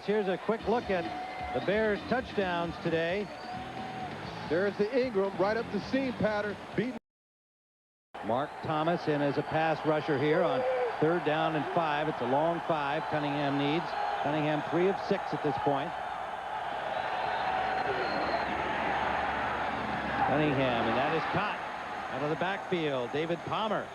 Here's a quick look at the Bears' touchdowns today. There's the Ingram right up the seam pattern. Beating. Mark Thomas in as a pass rusher here on 3rd down and 5. It's a long 5 Cunningham needs. Cunningham 3 of 6 at this point. Cunningham, and that is caught out of the backfield. David Palmer.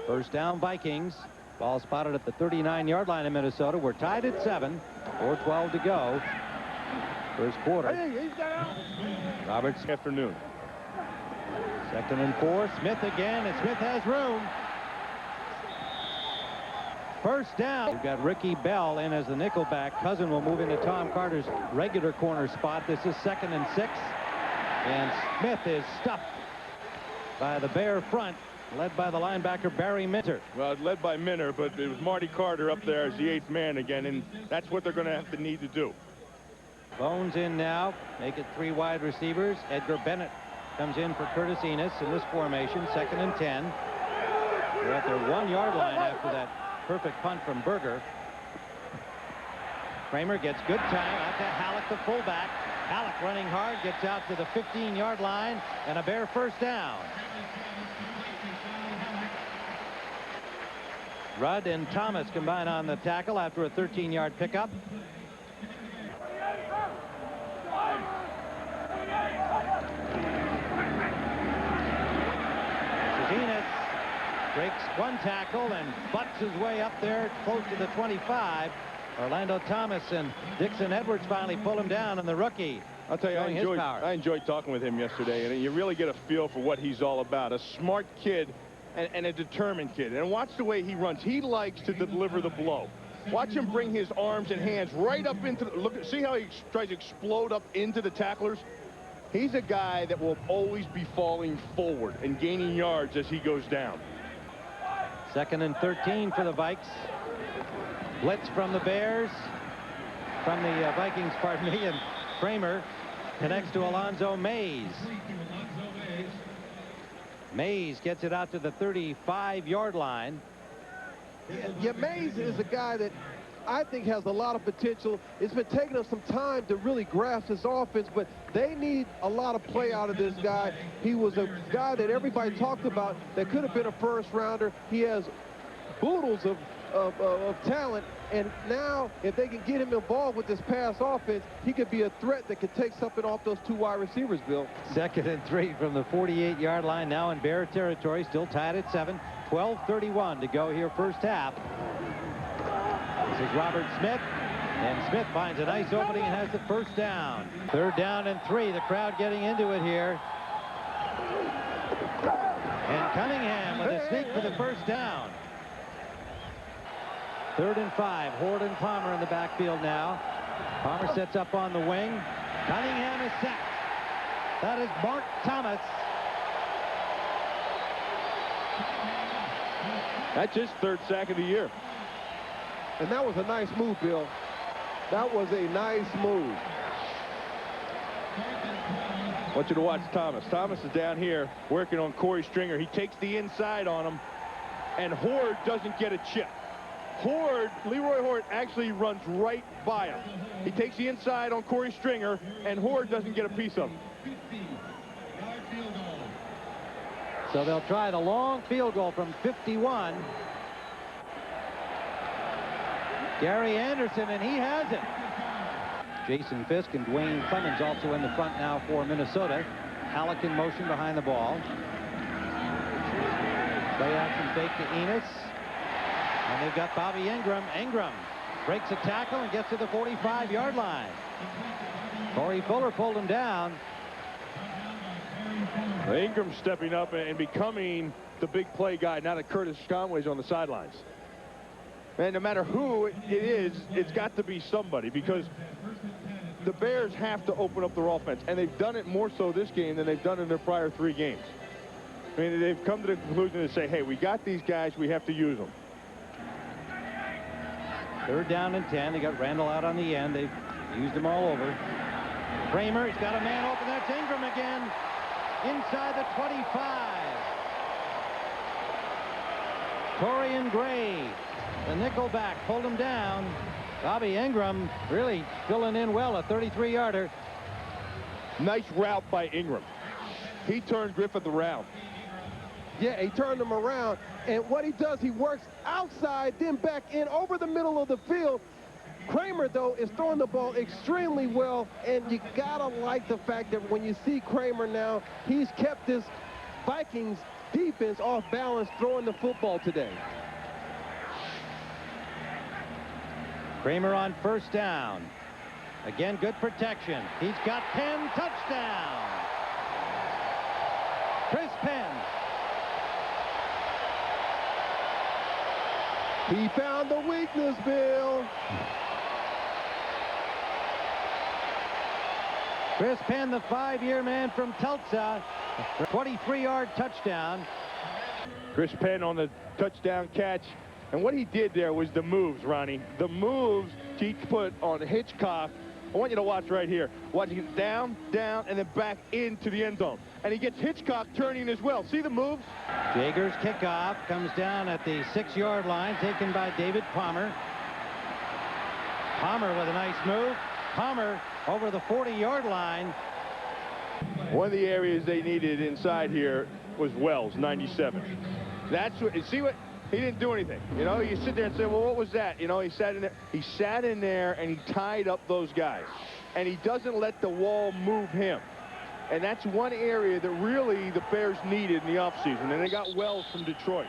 First down Vikings. Ball spotted at the 39-yard line in Minnesota. We're tied at 7. 4:12 to go. First quarter. Roberts. Afternoon. 2nd and 4. Smith again, and Smith has room. First down. We've got Ricky Bell in as the nickelback. Cousin will move into Tom Carter's regular corner spot. This is 2nd and 6. And Smith is stuffed by the Bear front, led by the linebacker Barry Minter. Well, led by Minter, but it was Marty Carter up there as the 8th man again, and that's what they're going to have to need to do. Bones in now. Make it 3 wide receivers. Edgar Bennett comes in for Curtis Enos in this formation. 2nd and 10. They're at their 1-yard line after that perfect punt from Berger. Kramer gets good time out to Halleck, the fullback. Halleck running hard, gets out to the 15-yard line, and a Bear first down. Rudd and Thomas combine on the tackle after a 13-yard pickup. Enos breaks 1 tackle and butts his way up there close to the 25. Orlando Thomas and Dixon Edwards finally pull him down, and the rookie. I'll tell you, I enjoyed talking with him yesterday, and you really get a feel for what he's all about. A smart kid and a determined kid. And watch the way he runs. He likes to deliver the blow. Watch him bring his arms and hands right up into the, look, see how he tries to explode up into the tacklers? He's a guy that will always be falling forward and gaining yards as he goes down. 2nd and 13 for the Vikes. Blitz from the Bears, from the Vikings, pardon me, and Kramer connects to Alonzo Mays. Mays gets it out to the 35-yard line. Yeah, Mays is a guy that I think has a lot of potential. It's been taking us some time to really grasp his offense, but they need a lot of play out of this guy. He was a guy that everybody talked about that could have been a first-rounder. He has boodles of talent, and now if they can get him involved with this pass offense, he could be a threat that could take something off those 2 wide receivers, Bill. 2nd and 3 from the 48-yard line, now in Bear territory, still tied at 7. 12:31 to go here first half. This is Robert Smith, and Smith finds a nice opening and has the first down. 3rd down and 3. The crowd getting into it here. And Cunningham with a sneak for the first down. 3rd and 5. Horde and Palmer in the backfield now. Palmer sets up on the wing. Cunningham is sacked. That is Mark Thomas. That's his 3rd sack of the year. And that was a nice move, Bill. That was a nice move. I want you to watch Thomas. Thomas is down here working on Corey Stringer. He takes the inside on him, and Horde doesn't get a chip. Leroy Horde actually runs right by him. He takes the inside on Corey Stringer, and Horde doesn't get a piece of him. So they'll try the long field goal from 51. Gary Anderson, and he has it. Jason Fisk and Dwayne Clemens also in the front now for Minnesota. Halleck in motion behind the ball. Play action fake to Enos. And they've got Bobby Ingram. Ingram breaks a tackle and gets to the 45-yard line. Corey Fuller pulled him down. Ingram stepping up and becoming the big play guy now that Curtis Conway's on the sidelines. And no matter who it is, it's got to be somebody, because the Bears have to open up their offense, and they've done it more so this game than they've done in their prior 3 games. I mean, they've come to the conclusion to say, hey, we got these guys, we have to use them. 3rd down and 10. They got Randall out on the end. They've used him all over. Kramer, he's got a man open. That's Ingram again. Inside the 25. Torian Gray, the nickelback, pulled him down. Bobby Ingram really filling in well, a 33-yarder. Nice route by Ingram. He turned Griffith around. Yeah, he turned him around, and what he does, he works outside, then back in over the middle of the field. Kramer, though, is throwing the ball extremely well, and you gotta like the fact that when you see Kramer now, he's kept this Vikings defense off balance throwing the football today. Kramer on first down. Again, good protection. He's got Penn, touchdown. Chris Penn. He found the weakness, Bill. Chris Penn, the 5-year man from Tulsa, 23-yard touchdown. Chris Penn on the touchdown catch. And what he did there was the moves, Ronnie. The moves he put on Hitchcock. I want you to watch right here. Watch him down, down, and then back into the end zone. And he gets Hitchcock turning as well. See the moves? Jager's kickoff comes down at the 6-yard line, taken by David Palmer. Palmer with a nice move. Palmer over the 40-yard line. One of the areas they needed inside here was Wells, 97. That's what, see what? He didn't do anything. You know, you sit there and say, well, what was that? You know, he sat in there. He sat in there and he tied up those guys. And he doesn't let the wall move him. And that's one area that really the Bears needed in the offseason. And they got Wells from Detroit.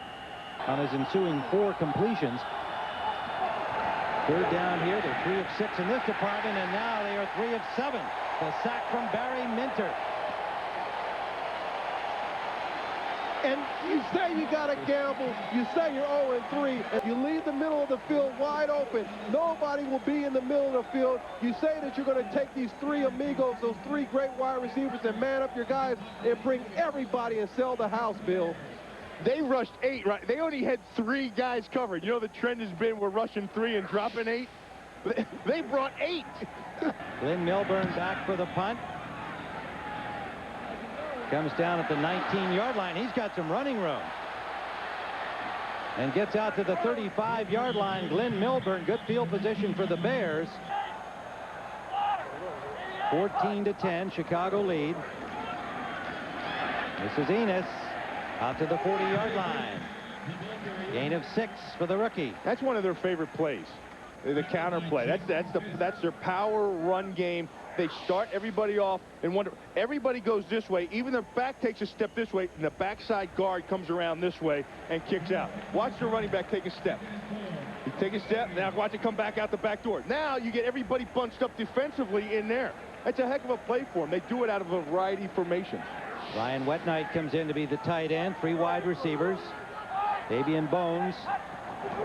On his ensuing 4 completions. Third down here. They're 3 of 6 in this department. And now they are 3 of 7. The sack from Barry Minter. And you say you got to gamble. You say you're 0-3. And you leave the middle of the field wide open. Nobody will be in the middle of the field. You say that you're going to take these 3 amigos, those 3 great wide receivers, and man up your guys and bring everybody and sell the house, Bill. They rushed 8, right? They only had 3 guys covered. You know the trend has been we're rushing 3 and dropping 8? They brought 8. Glenn Milburn back for the punt. Comes down at the 19-yard line. He's got some running room. And gets out to the 35-yard line. Glenn Milburn, good field position for the Bears. 14-10, Chicago lead. This is Enos out to the 40-yard line. Gain of 6 for the rookie. That's one of their favorite plays. The counter play. That's their power run game. They start everybody off and wonder. Everybody goes this way. Even the back takes a step this way, and the backside guard comes around this way and kicks out. Watch the running back take a step. He take a step. Now watch it come back out the back door. Now you get everybody bunched up defensively in there. That's a heck of a play for them. They do it out of a variety of formations. Ryan Wetnight comes in to be the tight end. 3 wide receivers. Fabian Bones,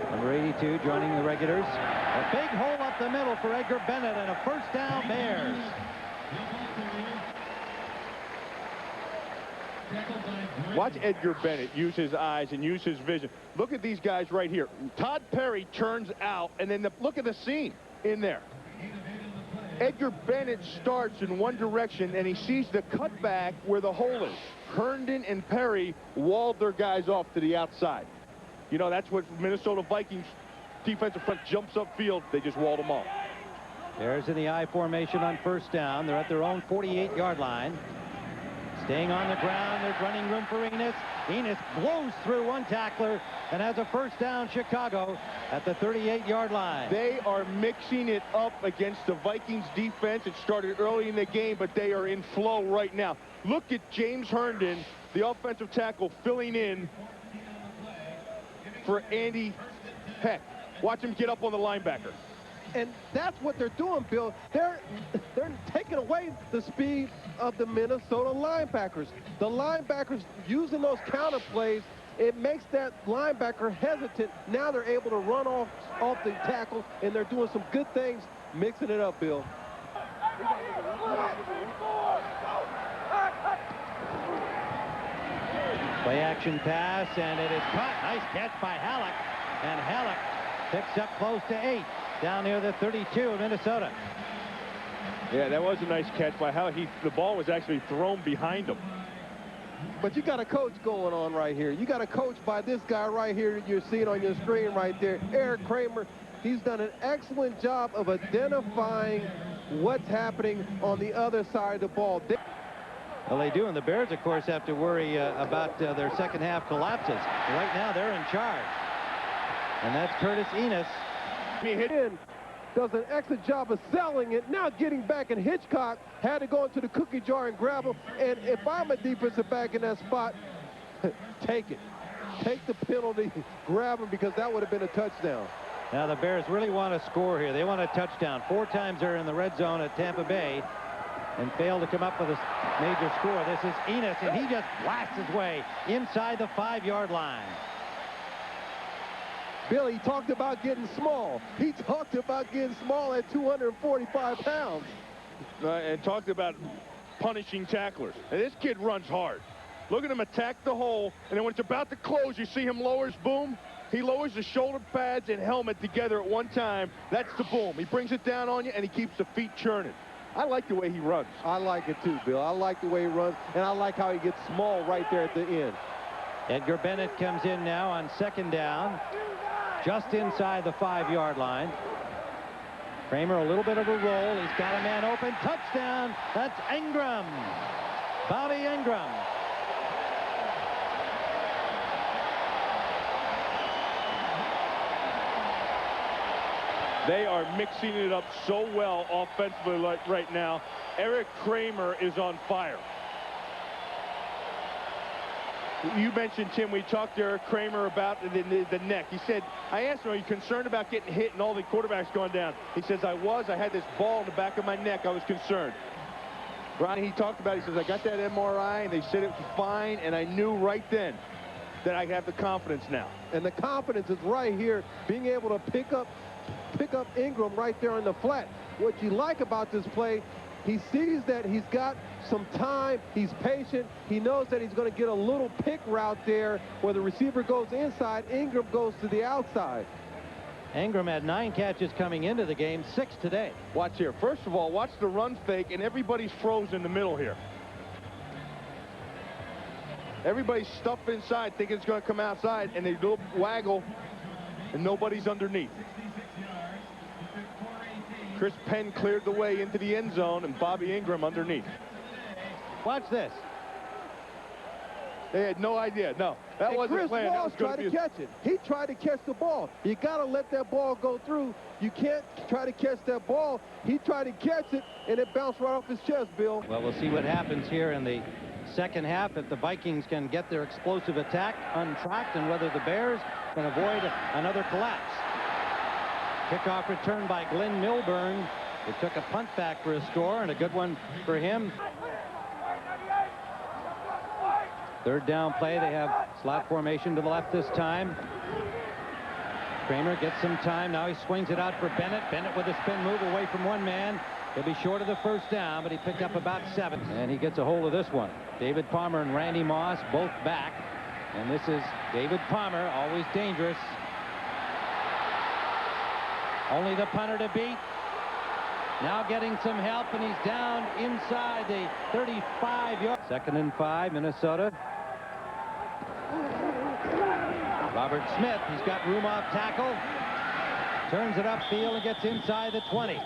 number 82, joining the regulars. A big hole up the middle for Edgar Bennett and a first down Bears. Watch Edgar Bennett use his eyes and use his vision. Look at these guys right here. Todd Perry turns out, and then look at the seam in there. Edgar Bennett starts in one direction, and he sees the cutback where the hole is. Herndon and Perry walled their guys off to the outside. You know, that's what Minnesota Vikings defensive front jumps upfield. They just walled them off. Bears in the I formation on first down. They're at their own 48-yard line. Staying on the ground, there's running room for Enos. Enos blows through one tackler and has a first down, Chicago, at the 38-yard line. They are mixing it up against the Vikings defense. It started early in the game, but they are in flow right now. Look at James Herndon, the offensive tackle, filling in for Andy Heck. Watch him get up on the linebacker. And that's what they're doing, Bill. They're taking away the speed of the Minnesota linebackers. The linebackers using those counter plays, it makes that linebacker hesitant. Now they're able to run off the tackle, and they're doing some good things, mixing it up, Bill. Play action pass, and it is caught. Nice catch by Halleck. And Halleck picks up close to 8 down near the 32 of Minnesota. Yeah, that was a nice catch by Halleck. The ball was actually thrown behind him. But you got a coach going on right here. You got a coach by this guy right here you're seeing on your screen right there, Eric Kramer. He's done an excellent job of identifying what's happening on the other side of the ball. Well, they do, and the Bears, of course, have to worry about their second half collapses. Right now, they're in charge. And that's Curtis Enos. He hit in, does an excellent job of selling it. Now getting back, and Hitchcock had to go into the cookie jar and grab him. And if I'm a defensive back in that spot, take it. Take the penalty, grab him, because that would have been a touchdown. Now the Bears really want to score here. They want a touchdown. 4 times they're in the red zone at Tampa Bay and fail to come up with a major score. This is Enos, and he just blasts his way inside the 5-yard line. Billy talked about getting small. He talked about getting small at 245 pounds. And talked about punishing tacklers. And this kid runs hard. Look at him attack the hole, and then when it's about to close, you see him lower his boom. He lowers the shoulder pads and helmet together at one time. That's the boom. He brings it down on you, and he keeps the feet churning. I like the way he runs. I like it too, Bill. I like the way he runs, and I like how he gets small right there at the end. Edgar Bennett comes in now on 2nd down, just inside the 5-yard line. Kramer a little bit of a roll. He's got a man open. Touchdown. That's Ingram. Bobby Ingram. They are mixing it up so well offensively right now. Eric Kramer is on fire. You mentioned, Tim, we talked to Eric Kramer about the neck. He said, I asked him, are you concerned about getting hit and all the quarterbacks going down? He says, I had this ball in the back of my neck. I was concerned. Ronnie, he talked about it. He says, I got that MRI, and they said it was fine, and I knew right then that I have the confidence now. And the confidence is right here, being able to pick up Ingram right there on the flat. What you like about this play, he sees that he's got some time. He's patient. He knows that he's going to get a little pick route there where the receiver goes inside. Ingram goes to the outside. Ingram had 9 catches coming into the game, 6 today. Watch here. First of all, watch the run fake, and everybody's frozen in the middle here. Everybody's stuffed inside thinking it's going to come outside, and they do a waggle, and nobody's underneath. Chris Penn cleared the way into the end zone, and Bobby Ingram underneath. Watch this. They had no idea. No, that wasn't Chris planned. Moss tried to catch it. He tried to catch the ball. You got to let that ball go through. You can't try to catch that ball. He tried to catch it, and it bounced right off his chest, Bill. Well, we'll see what happens here in the second half if the Vikings can get their explosive attack untracked and whether the Bears can avoid another collapse. Kickoff return by Glenn Milburn. It took a punt back for a score, and a good one for him. 3rd down play. They have slot formation to the left this time. Kramer gets some time. Now he swings it out for Bennett. Bennett with a spin move away from one man. He'll be short of the 1st down, but he picked up about 7. And he gets a hold of this one. David Palmer and Randy Moss both back. And this is David Palmer, always dangerous. Only the punter to beat. Now getting some help, and he's down inside the 35-yard. 2nd and 5, Minnesota. Robert Smith, he's got room off tackle. Turns it upfield and gets inside the 20.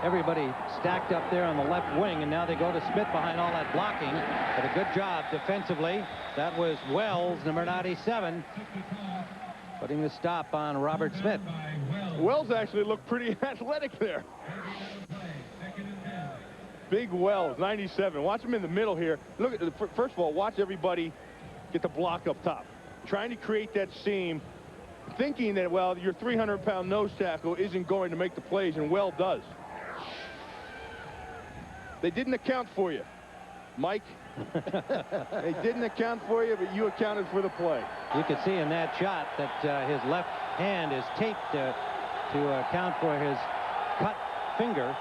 Everybody stacked up there on the left wing, and now they go to Smith behind all that blocking. But a good job defensively. That was Wells, number 97, putting the stop on Robert Smith. Wells actually looked pretty athletic there. Big Wells, 97. Watch him in the middle here. Look, first of all, watch everybody get the block up top. Trying to create that seam, thinking that, well, your 300-pound nose tackle isn't going to make the plays, and well does. They didn't account for you, Mike. They didn't account for you, but you accounted for the play. You could see in that shot that his left hand is taped to account for his cut finger.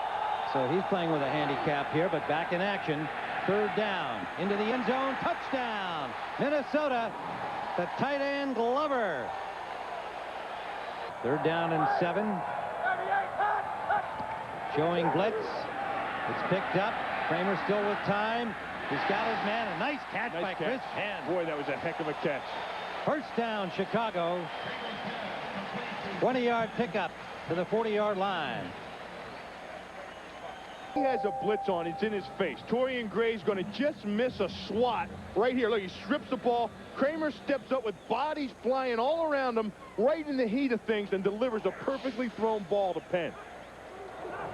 So he's playing with a handicap here, but back in action. 3rd down, into the end zone, touchdown, Minnesota, the tight end Glover. 3rd down and 7. Showing blitz. It's picked up. Kramer still with time. He's got his man. A nice catch by Chris Penn. Boy, that was a heck of a catch. 1st down, Chicago. 20-yard pickup to the 40-yard line. He has a blitz on. It's in his face. Torian Gray's going to just miss a swat right here. Look, he strips the ball. Kramer steps up with bodies flying all around him right in the heat of things and delivers a perfectly thrown ball to Penn.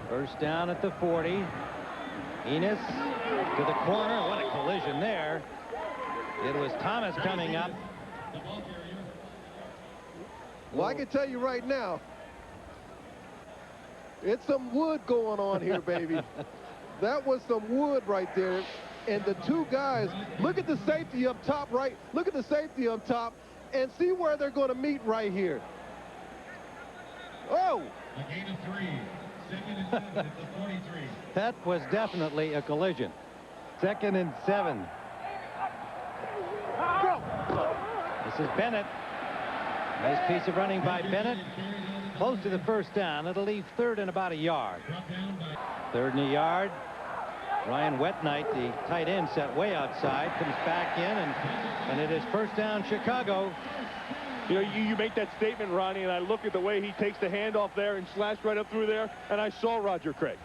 First down at the 40. Enos to the corner. What a collision there. It was Thomas coming up. Well, I can tell you right now, it's some wood going on here, baby. That was some wood right there. And the two guys, look at the safety up top, right? Look at the safety up top and see where they're going to meet right here. Oh! A gain of 3. Second and 7 at the 43. That was definitely a collision. 2nd and 7. This is Bennett. Nice piece of running by Bennett. Close to the first down. It'll leave 3rd and about a yard. 3rd and a yard. Ryan Wetnight, the tight end, set way outside, comes back in, and it is first down Chicago. You know, you make that statement, Ronnie, and I look at the way he takes the handoff there and slashed right up through there, and I saw Roger Craig.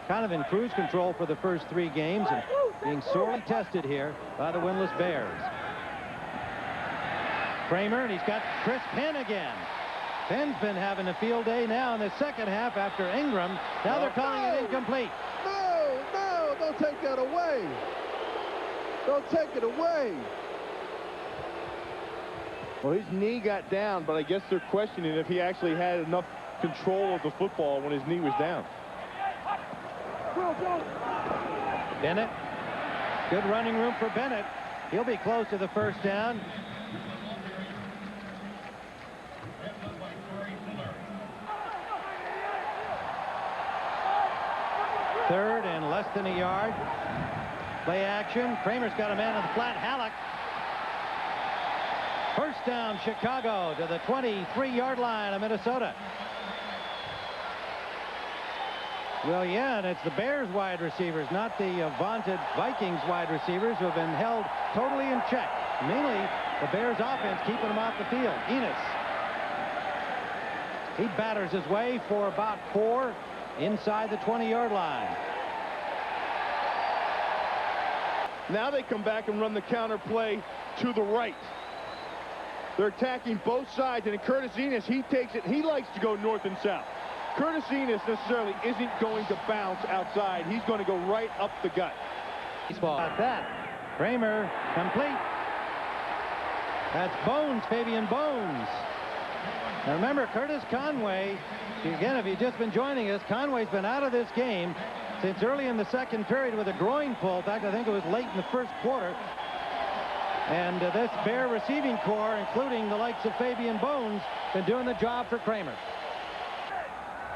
Kind of in cruise control for the first 3 games and being sorely tested here by the winless Bears. Kramer, and he's got Chris Penn again. Penn's been having a field day now in the second half after Ingram. Now they're calling it incomplete. No, don't take that away. Don't take it away. Well, his knee got down, but I guess they're questioning if he actually had enough control of the football when his knee was down. Bennett. Good running room for Bennett. He'll be close to the first down. Third and less than a yard. Play action. Kramer's got a man on the flat. Halleck. First down, Chicago to the 23-yard line of Minnesota. Well, yeah, and it's the Bears wide receivers, not the vaunted Vikings wide receivers who have been held totally in check. Mainly the Bears offense keeping them off the field. Enos. He batters his way for about 4 inside the 20-yard line. Now they come back and run the counter play to the right. They're attacking both sides, and Curtis Enos, he takes it. He likes to go north and south. Curtis Enos necessarily isn't going to bounce outside. He's going to go right up the gut. Baseball. About that. Kramer complete. That's Bones, Fabian Bones. Now remember, Curtis Conway, again, if you've just been joining us, Conway's been out of this game since early in the second period with a groin pull. In fact, I think it was late in the first quarter. And this Bear receiving corps, including the likes of Fabian Bones, been doing the job for Kramer.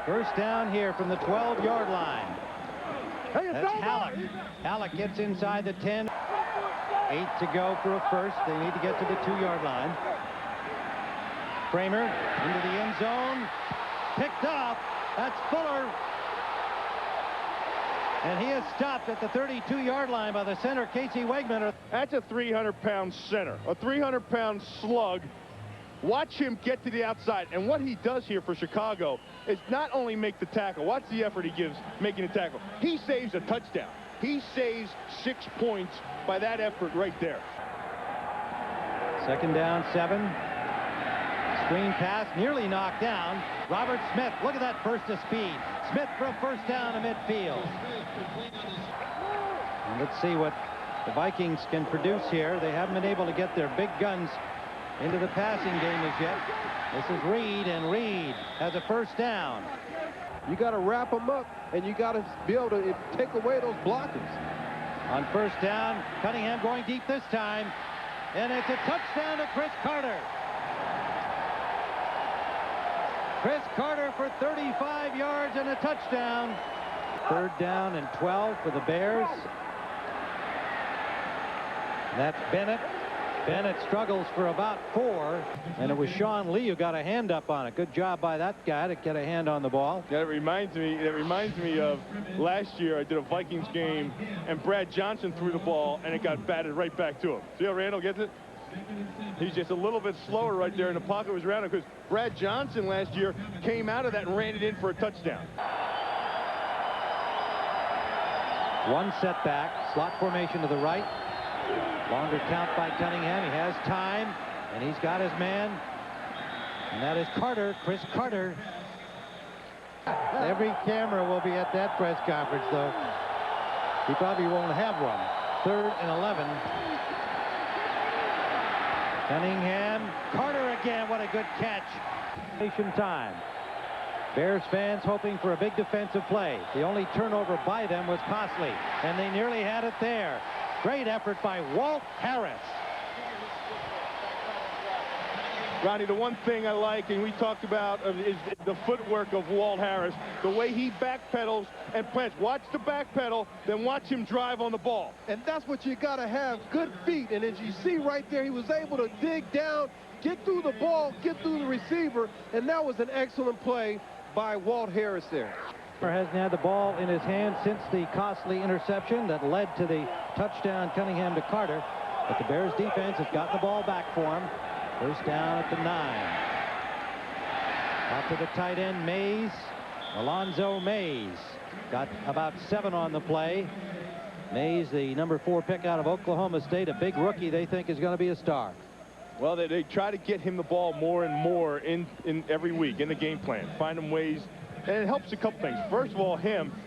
First down here from the 12-yard line. That's Halleck. Halleck gets inside the 10. 8 to go for a first. They need to get to the 2-yard line. Kramer into the end zone. Picked up. That's Fuller. And he is stopped at the 32-yard line by the center, Casey Wegman. That's a 300-pound center, a 300-pound slug. Watch him get to the outside. And what he does here for Chicago is not only make the tackle. Watch the effort he gives making the tackle. He saves a touchdown. He saves 6 points by that effort right there. Second down, 7. Screen pass, nearly knocked down. Robert Smith, look at that burst of speed. Smith for a first down to midfield. And let's see what the Vikings can produce here. They haven't been able to get their big guns into the passing game as yet. This is Reed, and Reed has a first down. You got to wrap them up, and you got to be able to take away those blockers. On first down, Cunningham going deep this time, and it's a touchdown to Chris Carter. Chris Carter for 35 yards and a touchdown. Third down and 12 for the Bears. That's Bennett. Bennett struggles for about 4, and it was Sean Lee who got a hand up on it. Good job by that guy to get a hand on the ball. That reminds me of last year. I did a Vikings game, and Brad Johnson threw the ball, and it got batted right back to him. See how Randall gets it? He's just a little bit slower right there in the pocket was around him, because Brad Johnson last year came out of that and ran it in for a touchdown. One setback, slot formation to the right. Longer count by Cunningham. He has time, and he's got his man. And that is Carter, Chris Carter. Every camera will be at that press conference, though. He probably won't have one. 3rd and 11. Cunningham, Carter again. What a good catch. Time. Bears fans hoping for a big defensive play. The only turnover by them was costly, and they nearly had it there. Great effort by Walt Harris. Ronnie, the one thing I like, and we talked about, is the footwork of Walt Harris. The way he backpedals and plants. Watch the backpedal, then watch him drive on the ball. And that's what you got to have, good feet. And as you see right there, he was able to dig down, get through the ball, get through the receiver, and that was an excellent play by Walt Harris there. Hasn't had the ball in his hand since the costly interception that led to the touchdown Cunningham to Carter. But the Bears defense has gotten the ball back for him. First down at the 9. Out to the tight end, Mays. Alonzo Mays got about 7 on the play. Mays, the number 4 pick out of Oklahoma State, a big rookie they think is going to be a star. Well, they try to get him the ball more and more in every week in the game plan. Find him ways, and it helps a couple things. First of all,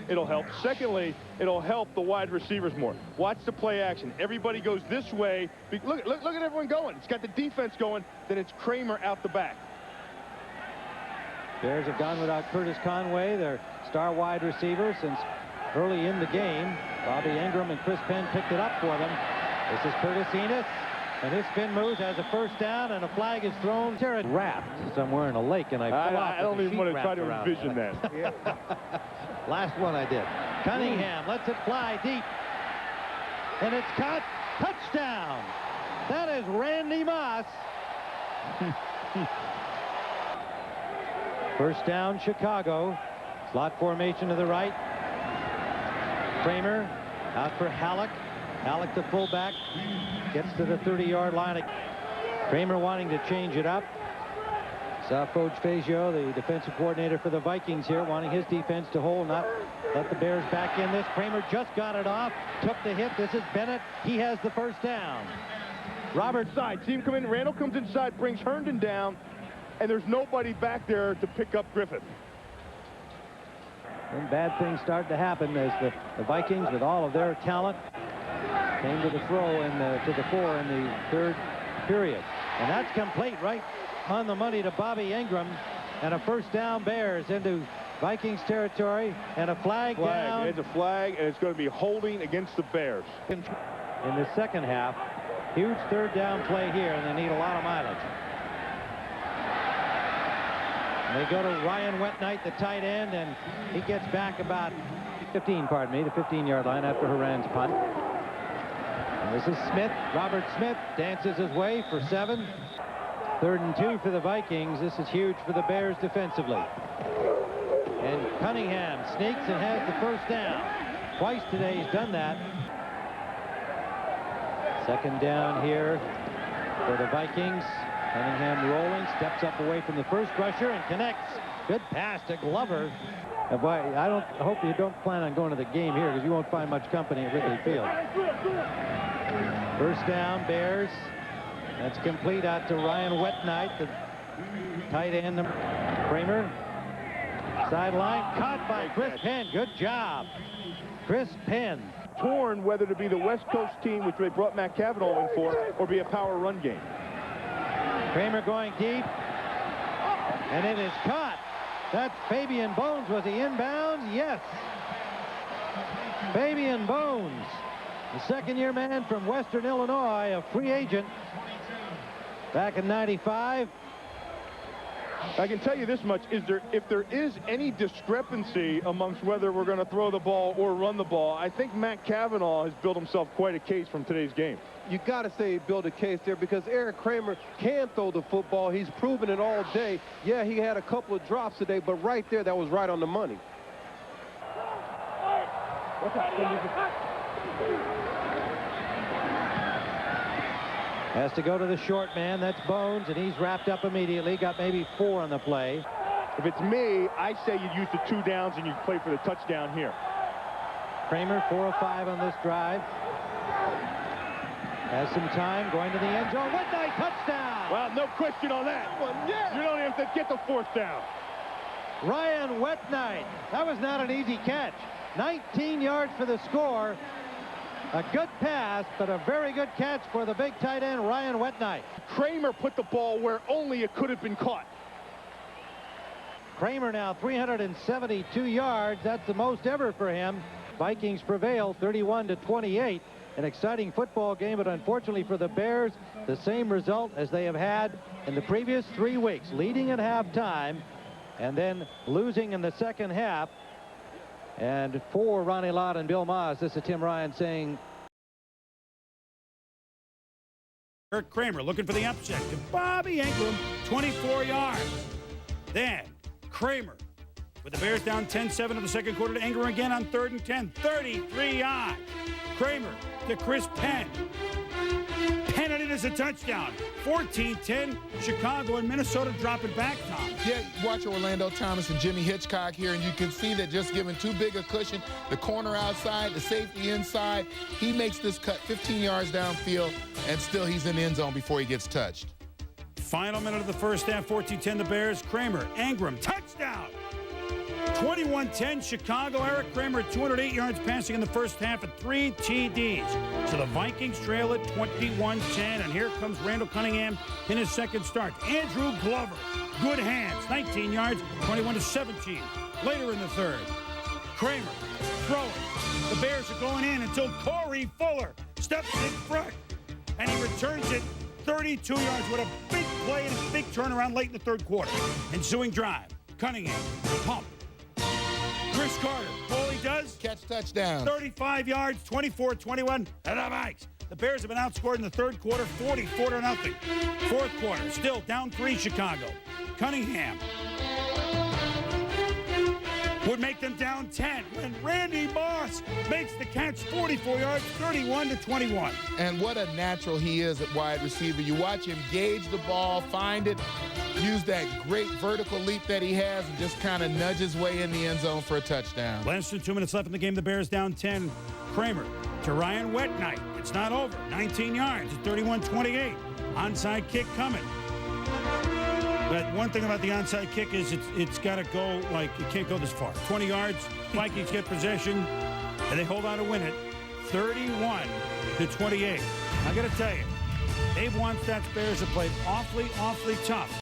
it'll help. Secondly, it'll help the wide receivers more. Watch the play action. Everybody goes this way. Look at everyone going. It's got the defense going. Then it's Kramer out the back. Bears have gone without Curtis Conway, their star wide receiver, since early in the game. Bobby Ingram and Chris Penn picked it up for them. This is Curtis Enos. And his spin moves has a first down, and a flag is thrown. Wrapped somewhere in a lake, and I don't even want to try to envision that. Last one I did. Cunningham lets it fly deep. And it's caught. Touchdown. That is Randy Moss. First down, Chicago. Slot formation to the right. Kramer out for Halleck. Halleck, the fullback, gets to the 30-yard line. Kramer wanting to change it up. Saw Coach Fazio, the defensive coordinator for the Vikings here, wanting his defense to hold, not let the Bears back in this. Kramer just got it off, took the hit. This is Bennett. He has the first down. Robert side. See him come in. Randall comes inside, brings Herndon down, and there's nobody back there to pick up Griffith. And bad things start to happen as the Vikings, with all of their talent, came to the throw to the 4 in the 3rd period. And that's complete right on the money to Bobby Ingram. And a first down, Bears into Vikings territory, and a flag down. It's a flag, and it's going to be holding against the Bears. In the second half, huge 3rd down play here, and they need a lot of mileage. And they go to Ryan Wetnight, the tight end, and he gets back about the 15-yard line after Horan's punt. And this is Smith. Robert Smith dances his way for 7. 3rd and 2 for the Vikings. This is huge for the Bears defensively. And Cunningham sneaks and has the first down. Twice today he's done that. 2nd down here for the Vikings. Cunningham rolling, steps up away from the first rusher and connects. Good pass to Glover. I hope you don't plan on going to the game here, because you won't find much company at Wrigley Field. First down, Bears. That's complete out to Ryan Wetnight, the tight end. Kramer. Sideline, caught by Chris Penn. Good job, Chris Penn. Torn whether to be the West Coast team, which they brought Matt Cavanaugh in for, or be a power run game. Kramer going deep, and it is caught. That's Fabian Bones. Was he inbounds? Yes. Fabian Bones, the 2nd-year man from Western Illinois, a free agent back in '95. I can tell you this much: if there is any discrepancy amongst whether we're going to throw the ball or run the ball, I think Matt Cavanaugh has built himself quite a case from today's game. You got to say he built a case there, because Eric Kramer can throw the football. He's proven it all day. Yeah, he had a couple of drops today, but right there, that was right on the money. Has to go to the short man. That's Bones, and he's wrapped up immediately. Got maybe 4 on the play. If it's me, I say you'd use the 2 downs and you'd play for the touchdown here. Kramer 4 of 5 on this drive. Has some time, going to the end zone. Whitnight, touchdown! Well, no question on that. You don't even have to get the 4th down. Ryan Whitnight. That was not an easy catch. 19 yards for the score. A good pass, but a very good catch for the big tight end, Ryan Whitnight. Kramer put the ball where only it could have been caught. Kramer now 372 yards. That's the most ever for him. Vikings prevail 31-28. An exciting football game, but unfortunately for the Bears, the same result as they have had in the previous 3 weeks, leading at halftime and then losing in the second half. And for Ronnie Lott and Bill Maas, this is Tim Ryan saying, Kirk Kramer looking for the upset to Bobby Ingram, 24 yards. Then Kramer with the Bears down 10-7 of the second quarter to Ingram again on 3rd and 10, 33 yards. Kramer to Chris Penn. Penn it as a touchdown. 14-10, Chicago and Minnesota dropping back, Tom. Yeah, watch Orlando Thomas and Jimmy Hitchcock here, and you can see that just giving too big a cushion, the corner outside, the safety inside, he makes this cut 15 yards downfield, and still he's in the end zone before he gets touched. Final minute of the first half, 14-10 the Bears. Kramer, Ingram, touchdown. 21-10 Chicago. Eric Kramer 208 yards passing in the first half at 3 TDs. So the Vikings trail at 21-10. And here comes Randall Cunningham in his second start. Andrew Glover, good hands, 19 yards, 21-17. Later in the third, Kramer throwing. The Bears are going in until Corey Fuller steps in front. And he returns it 32 yards with a big play and a big turnaround late in the third quarter. Ensuing drive, Cunningham, pump. Chris Carter, all he does, catch touchdown. 35 yards, 24-21, and the Vikes. The Bears have been outscored in the third quarter, 44-0. Fourth quarter, still down 3 Chicago. Cunningham would make them down 10 when Randy Moss makes the catch, 44 yards, 31-21. And what a natural he is at wide receiver. You watch him gauge the ball, find it, use that great vertical leap that he has, and just kind of nudge his way in the end zone for a touchdown. Less than 2 minutes left in the game. The Bears down 10. Kramer to Ryan Whitnight. It's not over. 19 yards at 31-28. Onside kick coming. But one thing about the onside kick is it's got to go, like, it can't go this far. 20 yards, Vikings get possession, and they hold on to win it. 31-28. I got to tell you, Dave Wannstedt's Bears have played awfully, awfully tough.